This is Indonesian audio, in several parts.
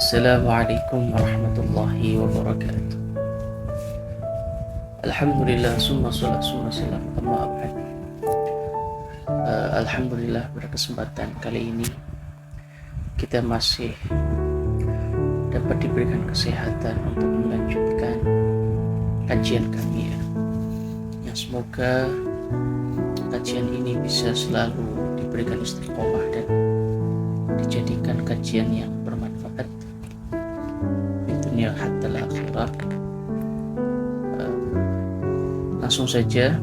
Assalamualaikum warahmatullahi wabarakatuh. Alhamdulillah summa salat summa salam amma ba'd. Alhamdulillah pada kesempatan kali ini kita masih dapat diberikan kesehatan untuk melanjutkan kajian kami ya. Yang semoga kajian ini bisa selalu diberikan istiqomah dan dijadikan kajian yang bermanfaat di dunia hatta akhirah. Langsung saja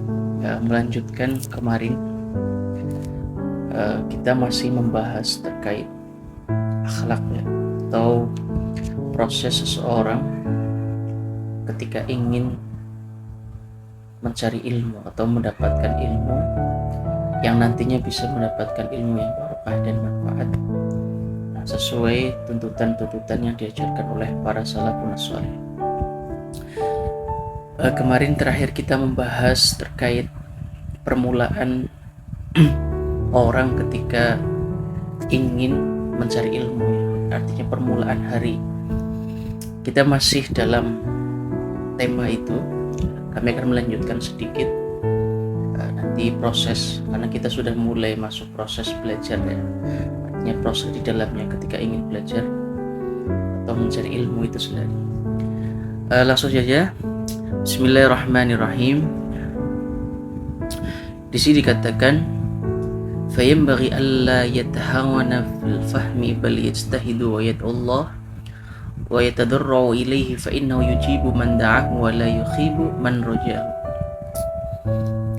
melanjutkan kemarin kita masih membahas terkait akhlak ya, atau proses seseorang ketika ingin mencari ilmu atau mendapatkan ilmu yang nantinya bisa mendapatkan ilmu yang barokah dan manfaat sesuai tuntutan-tuntutan yang diajarkan oleh para salafun salih. Kemarin terakhir kita membahas terkait permulaan orang ketika ingin mencari ilmu ya. Artinya permulaan hari. Kita masih dalam tema itu. Kami akan melanjutkan sedikit nanti proses, karena kita sudah mulai masuk proses belajar ya. Artinya proses di dalamnya ketika ingin belajar atau mencari ilmu itu sendiri. Langsung saja. Bismillahirrahmanirrahim. Di sini dikatakan fayanbaghi alla yatahawana fil fahmi bal yajtahidu wa yad'u Allah wa yatadarra'u ilayhi fa innahu yujibu man da'ahu wa la yukhibu man raja'ahu.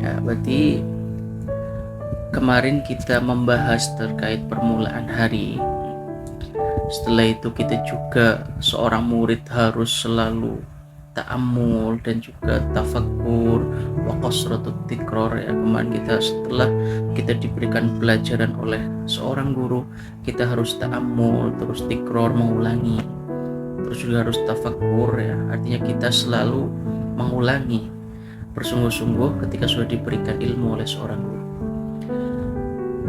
Ya, berarti kemarin kita membahas terkait permulaan hari. Setelah itu kita juga seorang murid harus selalu ta'ammul dan juga tafakkur wa qasratut tikrar ya. Kemarin kita setelah kita diberikan pelajaran oleh seorang guru, kita harus ta'ammul, terus tikrar, mengulangi, terus juga harus tafakkur ya. Artinya kita selalu mengulangi bersungguh-sungguh ketika sudah diberikan ilmu oleh seorang guru.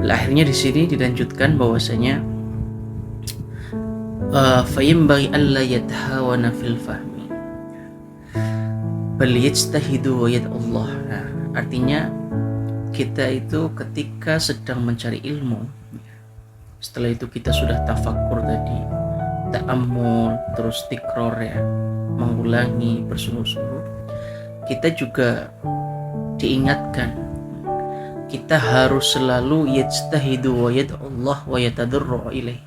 Akhirnya di sini dilanjutkan bahwasanya fayanbaghi alla yatahawana fil fahmi bal yajtahidu wa yad'u Allah. Nah, artinya kita itu ketika sedang mencari ilmu, setelah itu kita sudah tafakkur tadi, ta'ammul, terus tikrar ya, mengulangi bersungguh-sungguh. Kita juga diingatkan kita harus selalu yajtahidu wa yad'u Allah wa yatadarra'u ilaih.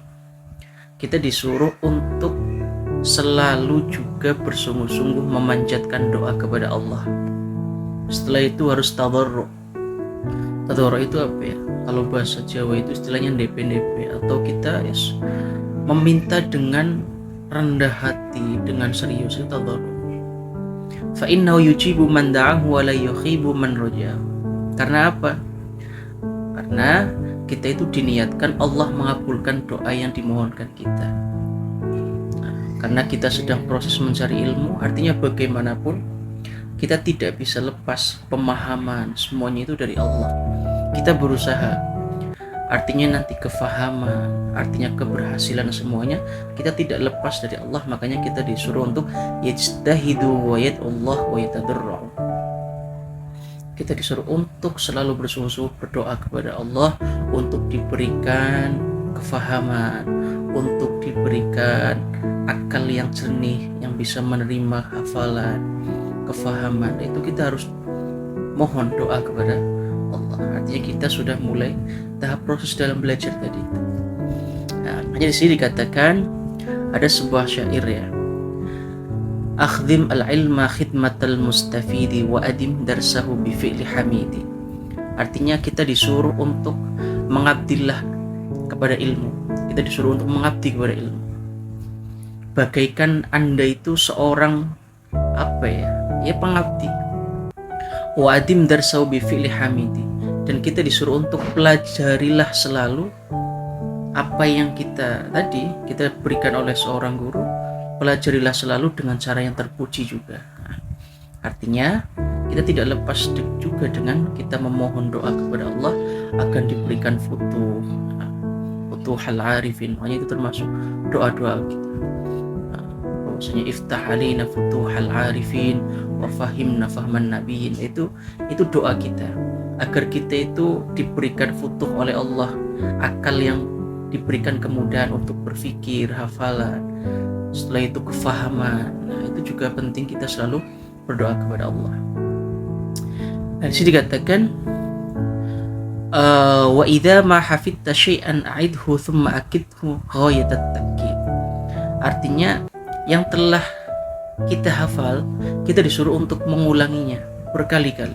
Kita disuruh untuk selalu juga bersungguh-sungguh memanjatkan doa kepada Allah. Setelah itu harus tadarru'. Tadarru' itu apa ya? Kalau bahasa Jawa itu istilahnya DP atau kita meminta dengan rendah hati, dengan serius, itu tadarru'. Fa innahu yujibu man da'ahu wa la yukhibu man raja'ahu. Karena apa? Karena kita itu diniatkan Allah mengabulkan doa yang dimohonkan kita. Karena kita sedang proses mencari ilmu, artinya bagaimanapun kita tidak bisa lepas pemahaman semuanya itu dari Allah. Kita berusaha, artinya nanti kefahaman, artinya keberhasilan semuanya kita tidak lepas dari Allah. Makanya kita disuruh untuk yajtahidu wa yad'u Allah wa yatadarra'u. Kita disuruh untuk selalu bersungguh-sungguh berdoa kepada Allah untuk diberikan kefahaman, untuk diberikan akal yang jernih yang bisa menerima hafalan, kefahaman. Itu kita harus mohon doa kepada Allah. Artinya kita sudah mulai tahap proses dalam belajar tadi. Nah, hanya di sini dikatakan ada sebuah syair ya. Akhdim al-ilma khidmatal mustafidi wa adim darsahu bi fi'li hamidi. Artinya kita disuruh untuk mengabdilah kepada ilmu. Kita disuruh untuk mengabdi kepada ilmu. Bagaikan Anda itu seorang pengabdi. Wa adim darsahu bi fi'li hamidi. Dan kita disuruh untuk pelajarilah selalu apa yang kita berikan oleh seorang guru. Pelajarilah selalu dengan cara yang terpuji juga. Artinya kita tidak lepas juga dengan kita memohon doa kepada Allah akan diberikan futuhal arifin. Makanya itu termasuk doa-doa kita. Maksudnya iftah alaina futuhal arifin wa fahimna fahman nabiyyin. Itu doa kita agar kita itu diberikan futuh oleh Allah, akal yang diberikan kemudahan untuk berpikir, hafalan, setelah itu kefahaman. Nah, itu juga penting kita selalu berdoa kepada Allah. Dan di sini dikatakan wa idza ma hafidta syai'an a'idhu thumma akidhu ghayat at-ta'kid. Artinya yang telah kita hafal, kita disuruh untuk mengulanginya berkali-kali.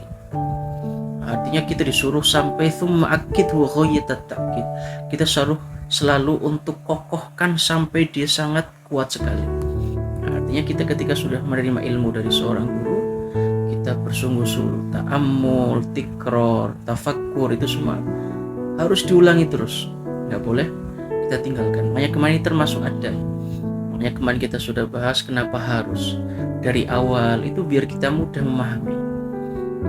Artinya kita disuruh sampai thumma akidhu ghayat at-ta'kid. Kita selalu untuk kokohkan sampai dia sangat kuat sekali. Artinya kita ketika sudah menerima ilmu dari seorang guru, kita bersungguh-sungguh, ta'ammul, tikror, tafakkur, itu semua harus diulangi terus, nggak boleh kita tinggalkan. Makanya kemarin termasuk ada, makanya kemarin kita sudah bahas kenapa harus dari awal itu biar kita mudah memahami.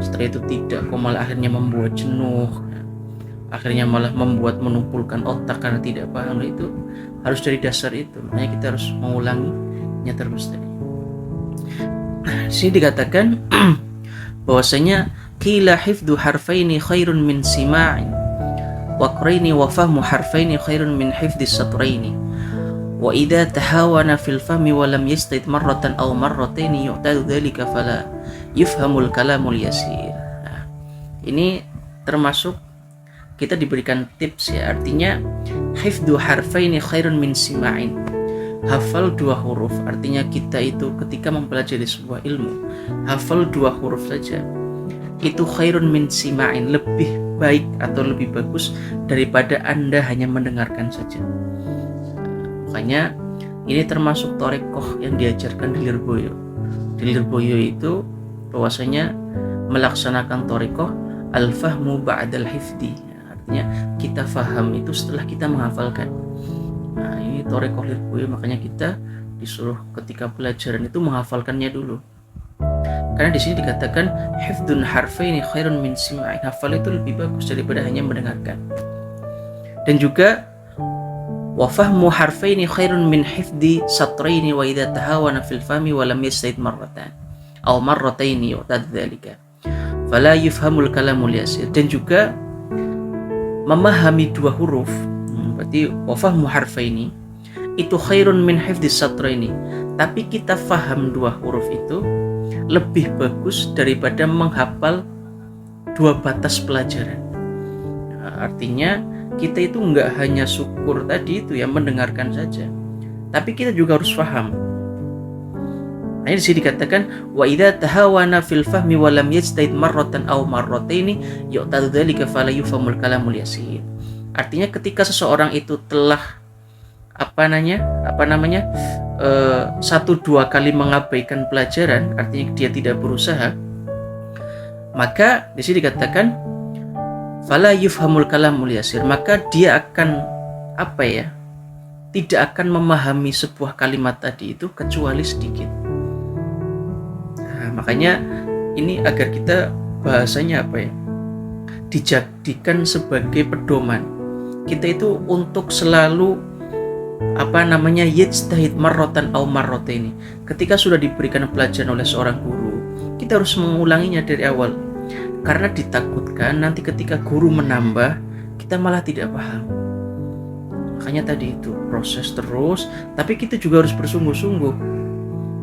Setelah itu tidak, kok malah akhirnya membuat jenuh, akhirnya malah membuat menumpulkan otak karena tidak paham. Itu harus dari dasar itu, makanya kita harus mengulanginya terus tadi. Di sini dikatakan bahwasanya qila hifdhu harfaini khairun min sima'in wa qraini wa fahmu harfaini khairun min hifdhi satraini wa idza tahawana fil fahmi wa lam yastid marratan aw marrataini yu'tadu dhalika fala yufhamul kalamul yasir. Nah, ini termasuk kita diberikan tips ya, artinya hifdhu harfaini khairun min sima'in. Hafal 2 huruf, artinya kita itu ketika mempelajari sebuah ilmu, hafal 2 huruf saja, itu khairun min sima'in, lebih baik atau lebih bagus daripada Anda hanya mendengarkan saja. Makanya ini termasuk thariqah yang diajarkan di Lirboyo. Di Lirboyo itu bahwasanya melaksanakan thariqah al-fahmu ba'dal hifdi. Artinya kita faham itu setelah kita menghafalkan. Nah, ini thariqah Lirboyo, makanya kita disuruh ketika pelajaran itu menghafalkannya dulu. Karena di sini dikatakan hifdzun harfaini khairun min sima'in, hafal itu lebih bagus daripada hanya mendengarkan. Dan juga wa fahmu harfaini khairun min hifdzi satraini wa idza tahawana fil fahmi wa lam yasta'id marratan aw marrataini yu'tad dzalika fala yufhamul kalamul yasir. Dan juga memahami 2 huruf, berarti wa fahmu harfaini itu khairun min hifdzi satraini, tapi kita faham 2 huruf itu lebih bagus daripada menghafal 2 batas pelajaran. Nah, artinya kita itu enggak hanya syukur tadi itu ya mendengarkan saja, tapi kita juga harus faham. Nah, di sini dikatakan wa idza tahawana fil fahmi wa lam yajtahid marratan aw marrataini yu'tadu dzalika fala yufhamul kalamul yasir. Artinya ketika seseorang itu telah 1-2 kali mengabaikan pelajaran, artinya dia tidak berusaha, maka di sini dikatakan fala yufhamul kalamul yasir, maka dia akan tidak akan memahami sebuah kalimat tadi itu kecuali sedikit. Nah, makanya ini agar kita bahasanya dijadikan sebagai pedoman kita itu untuk selalu yajtahid marratan aw marrataini. Ketika sudah diberikan pelajaran oleh seorang guru, kita harus mengulanginya dari awal, karena ditakutkan nanti ketika guru menambah kita malah tidak paham. Makanya tadi itu proses terus, tapi kita juga harus bersungguh-sungguh.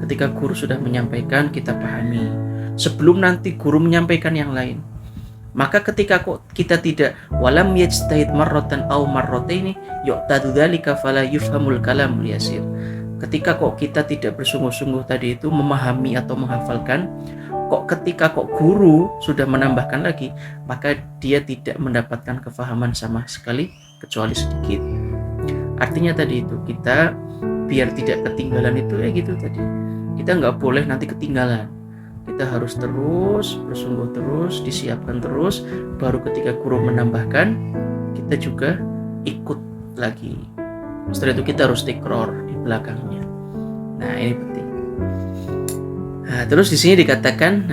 Ketika guru sudah menyampaikan, kita pahami sebelum nanti guru menyampaikan yang lain. Maka ketika kita tidak walam yajtahid marratan aw marrataini yu'tadu dzalika fala yufhamul kalamul yasir. Ketika kita tidak bersungguh-sungguh tadi itu memahami atau menghafalkan, ketika guru sudah menambahkan lagi, maka dia tidak mendapatkan kefahaman sama sekali kecuali sedikit. Artinya tadi itu kita biar tidak ketinggalan itu gitu tadi. Kita nggak boleh nanti ketinggalan. Kita harus terus bersungguh terus, disiapkan terus, baru ketika guru menambahkan kita juga ikut lagi. Setelah itu kita harus tikror di belakangnya. Nah, ini penting. Nah, terus di sini dikatakan,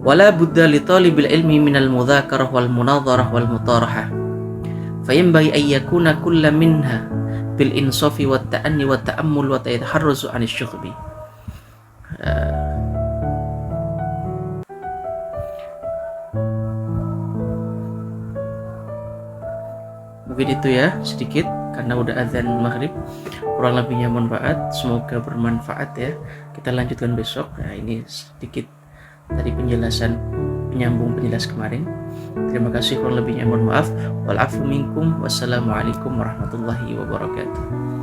wala budda li talibil ilmi minal mudzakarah wal munadharah wal mutarahah. Fayanbaghi an yakuna kullu minha bil insafi wat ta'anni wat ta'ammul wa yataharrazu 'anil syughbi. Mungkin itu ya sedikit karena udah azan maghrib. Kurang lebihnya mohon maaf, semoga bermanfaat ya. Kita lanjutkan besok. Nah, ini sedikit tadi penjelasan penyambung penjelas kemarin. Terima kasih, kurang lebihnya mohon maaf. Wal afu minkum. Wassalamualaikum warahmatullahi wabarakatuh.